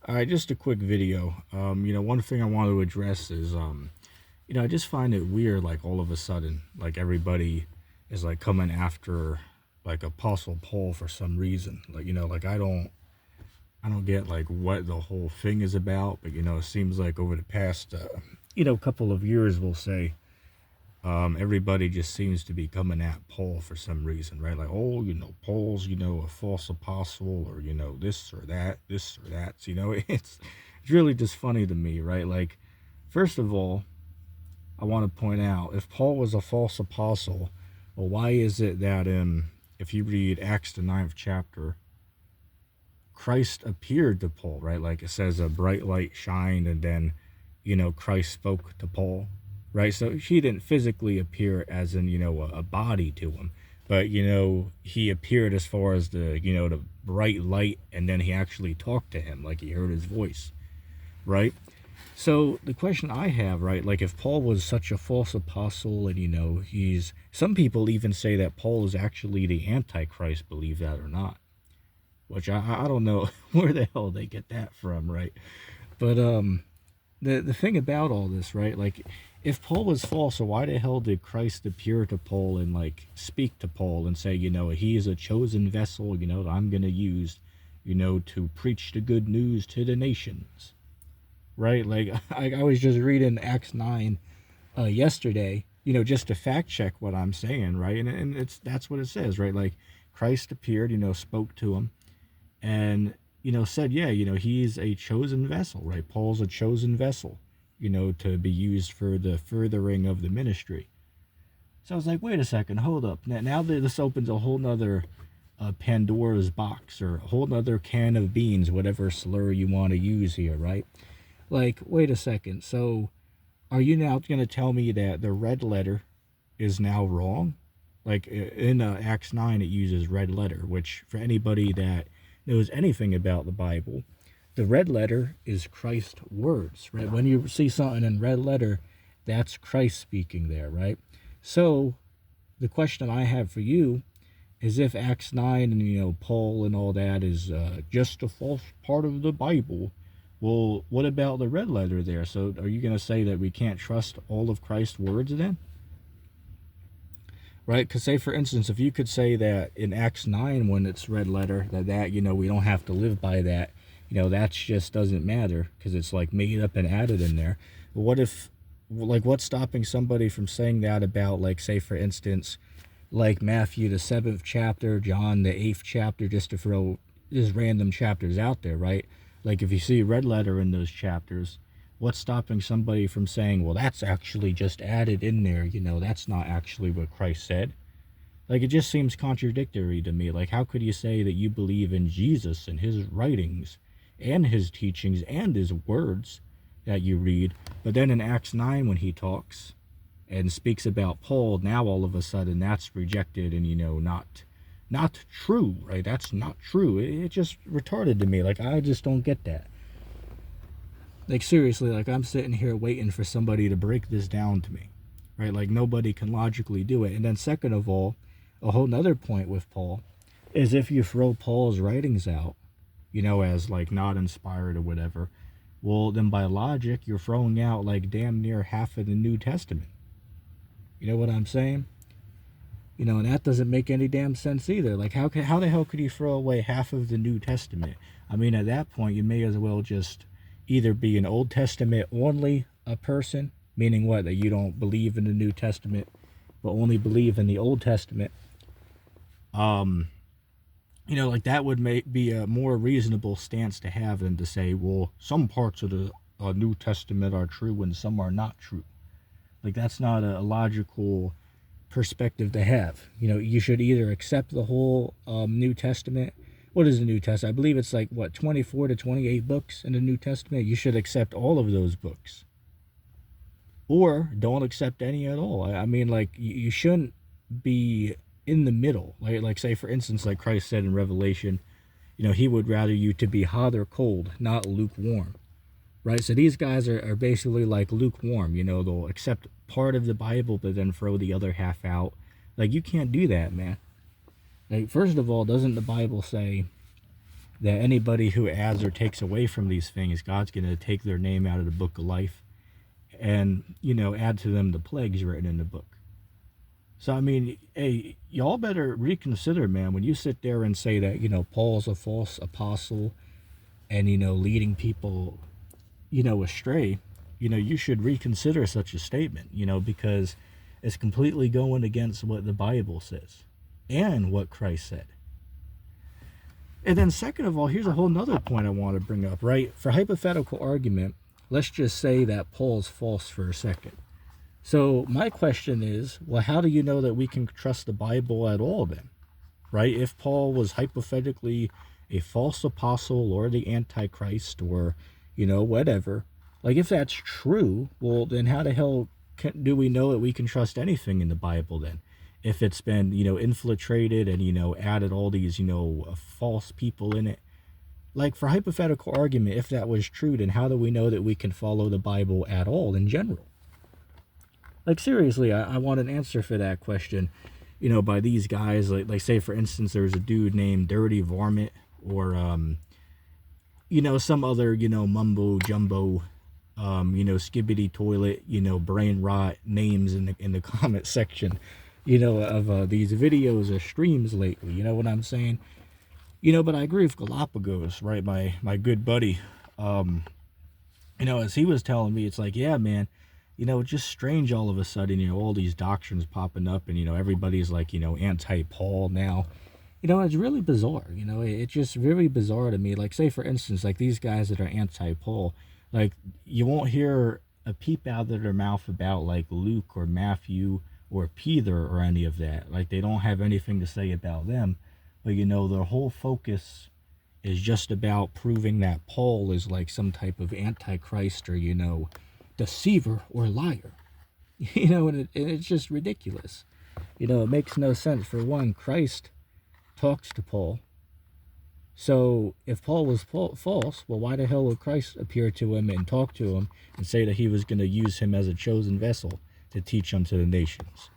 All right, just a quick video. One thing I want to address is, I just find it weird, like all of a sudden, like everybody is like coming after like Apostle Paul for some reason. Like, like I don't get like what the whole thing is about, but it seems like over the past, couple of years, we'll say, everybody just seems to be coming at Paul for some reason, right? Like, oh, Paul's, a false apostle, or, this or that, this or that. So, it's really just funny to me, right? Like, first of all, I want to point out, if Paul was a false apostle, well, why is it that if you read Acts the 9th chapter, Christ appeared to Paul, right? Like it says a bright light shined, and then, Christ spoke to Paul, right? So he didn't physically appear as in, a body to him, but, he appeared as far as the bright light, and then he actually talked to him, like he heard his voice, right? So the question I have, right, like if Paul was such a false apostle, and, some people even say that Paul is actually the Antichrist, believe that or not, which I don't know where the hell they get that from, right? But the thing about all this, right, like if Paul was false, so why the hell did Christ appear to Paul and like speak to Paul and say, he is a chosen vessel, that I'm going to use, to preach the good news to the nations, right? Like I was just reading Acts 9 yesterday, just to fact check what I'm saying, right? And that's what it says, right? Like Christ appeared, spoke to him, and said, yeah, he's a chosen vessel, right? Paul's a chosen vessel, to be used for the furthering of the ministry. So I was like, wait a second, hold up. Now that this opens a whole nother Pandora's box, or a whole nother can of beans, whatever slur you want to use here, right? Like, wait a second. So are you now going to tell me that the red letter is now wrong? Like in Acts 9, it uses red letter, which for anybody that knows anything about the Bible, the red letter is Christ's words, right? When you see something in red letter, that's Christ speaking there, right? So the question I have for you is, if Acts 9 and, Paul and all that is just a false part of the Bible, well, what about the red letter there? So are you going to say that we can't trust all of Christ's words then? Right? Because say, for instance, if you could say that in Acts 9, when it's red letter, that we don't have to live by that, that just doesn't matter because it's like made up and added in there. But what if, like, what's stopping somebody from saying that about, like, say, for instance, like Matthew the 7th chapter, John the 8th chapter, just to throw just random chapters out there, right? Like if you see red letter in those chapters, what's stopping somebody from saying, well, that's actually just added in there, that's not actually what Christ said? Like, it just seems contradictory to me. Like, how could you say that you believe in Jesus and his writings and his teachings and his words that you read, but then in Acts 9 when he talks and speaks about Paul, now all of a sudden that's rejected and, not true, right? That's not true. It just retarded to me. Like, I just don't get that. Like, seriously, like, I'm sitting here waiting for somebody to break this down to me, right? Like, nobody can logically do it. And then second of all, a whole nother point with Paul is, if you throw Paul's writings out, as like not inspired or whatever, well, then by logic, you're throwing out like damn near half of the New Testament. You know what I'm saying? And that doesn't make any damn sense either. Like, how the hell could you throw away half of the New Testament? I mean, at that point, you may as well just either be an Old Testament only a person, meaning what, that you don't believe in the New Testament, but only believe in the Old Testament. Like that would be a more reasonable stance to have than to say, well, some parts of the New Testament are true and some are not true. Like, that's not a logical perspective to have. You should either accept the whole New Testament. What is the New Testament? I believe it's like, 24 to 28 books in the New Testament. You should accept all of those books, or don't accept any at all. I mean, like, you shouldn't be in the middle. Like say, for instance, like Christ said in Revelation, he would rather you to be hot or cold, not lukewarm. Right? So these guys are basically like lukewarm. They'll accept part of the Bible, but then throw the other half out. Like, you can't do that, man. Like, first of all, doesn't the Bible say that anybody who adds or takes away from these things, God's going to take their name out of the book of life and, add to them the plagues written in the book. So, I mean, hey, y'all better reconsider, man, when you sit there and say that, Paul's a false apostle and, leading people, astray, you should reconsider such a statement, because it's completely going against what the Bible says and what Christ said. And then second of all, here's a whole nother point I want to bring up, right? For hypothetical argument, let's just say that Paul's false for a second. So my question is, well, how do you know that we can trust the Bible at all then, right? If Paul was hypothetically a false apostle or the Antichrist or, whatever, like if that's true, well, then how the hell do we know that we can trust anything in the Bible then? If it's been, infiltrated and, added all these, false people in it. Like for hypothetical argument, if that was true, then how do we know that we can follow the Bible at all in general? Like seriously, I want an answer for that question, by these guys. Like say for instance, there's a dude named Dirty Varmint or, some other, mumbo jumbo, skibbity toilet, brain rot names in the comment section, of these videos or streams lately. You know what I'm saying? But I agree with Galapagos, right? My good buddy, as he was telling me, it's like, yeah, man, it's just strange all of a sudden, all these doctrines popping up and, everybody's like, anti-Paul now. It's really bizarre, it's just very bizarre to me. Like, say, for instance, like these guys that are anti-Paul, like, you won't hear a peep out of their mouth about, like, Luke or Matthew or Peter or any of that. Like, they don't have anything to say about them. But, their whole focus is just about proving that Paul is, like, some type of antichrist or, deceiver or liar. And it's just ridiculous. It makes no sense. For one, Christ talks to Paul. So if Paul was false, well, why the hell would Christ appear to him and talk to him and say that he was going to use him as a chosen vessel to teach unto the nations?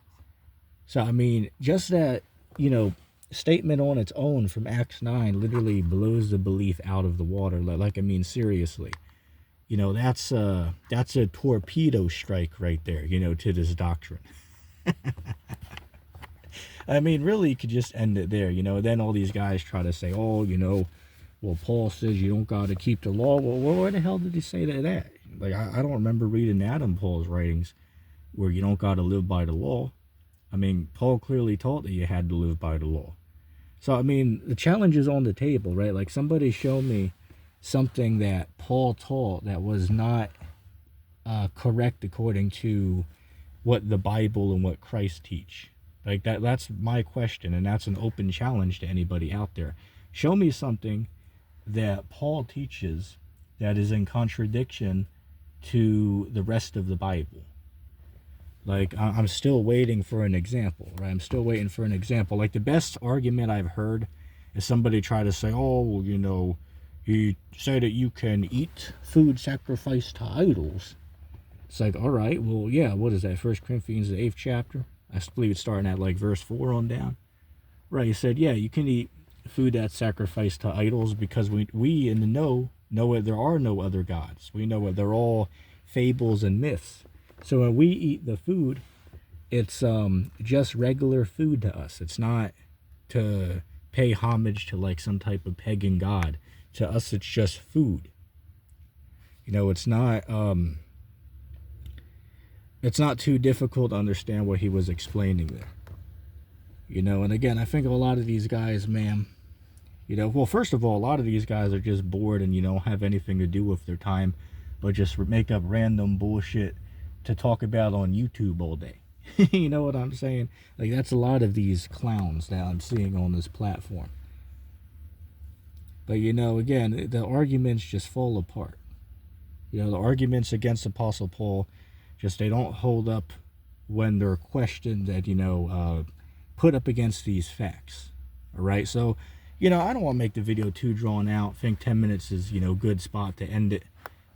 So, I mean, just that, statement on its own from Acts 9 literally blows the belief out of the water. Like, I mean, seriously. That's a torpedo strike right there, to this doctrine. I mean, really, you could just end it there, Then all these guys try to say, oh, well, Paul says you don't got to keep the law. Well, where the hell did he say that? Like, I don't remember reading that in Paul's writings where you don't got to live by the law. I mean, Paul clearly taught that you had to live by the law. So, I mean, the challenge is on the table, right? Like, somebody show me something that Paul taught that was not correct according to what the Bible and what Christ teach. Like, that's my question, and that's an open challenge to anybody out there. Show me something that Paul teaches that is in contradiction to the rest of the Bible. Like, I'm still waiting for an example, right? I'm still waiting for an example. Like, the best argument I've heard is somebody try to say, oh, he said that you can eat food sacrificed to idols. It's like, all right, well, yeah, what is that? 1 Corinthians, the 8th chapter? I believe it's starting at like verse 4 on down. Right, he said, yeah, you can eat food that's sacrificed to idols because we in the know that there are no other gods. We know that they're all fables and myths. So when we eat the food, it's just regular food to us. It's not to pay homage to like some type of pagan god. To us, it's just food. It's not too difficult to understand what he was explaining there. And again, I think a lot of these guys, man, well, first of all, a lot of these guys are just bored and, don't have anything to do with their time, but just make up random bullshit to talk about on YouTube all day. You know what I'm saying? Like, that's a lot of these clowns that I'm seeing on this platform. But, again, the arguments just fall apart. The arguments against Apostle Paul, just they don't hold up when they're questioned and, put up against these facts. All right? So, I don't want to make the video too drawn out. I think 10 minutes is, good spot to end it.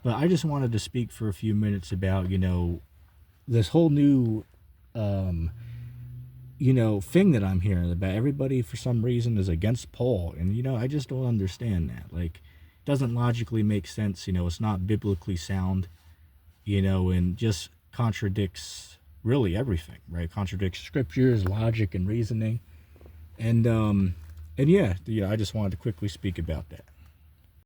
But I just wanted to speak for a few minutes about, this whole new thing that I'm hearing about. Everybody for some reason is against Paul, and I just don't understand that. Like, it doesn't logically make sense. It's not biblically sound. And just contradicts really everything, right? Contradicts scriptures, logic, and reasoning. And yeah, I just wanted to quickly speak about that.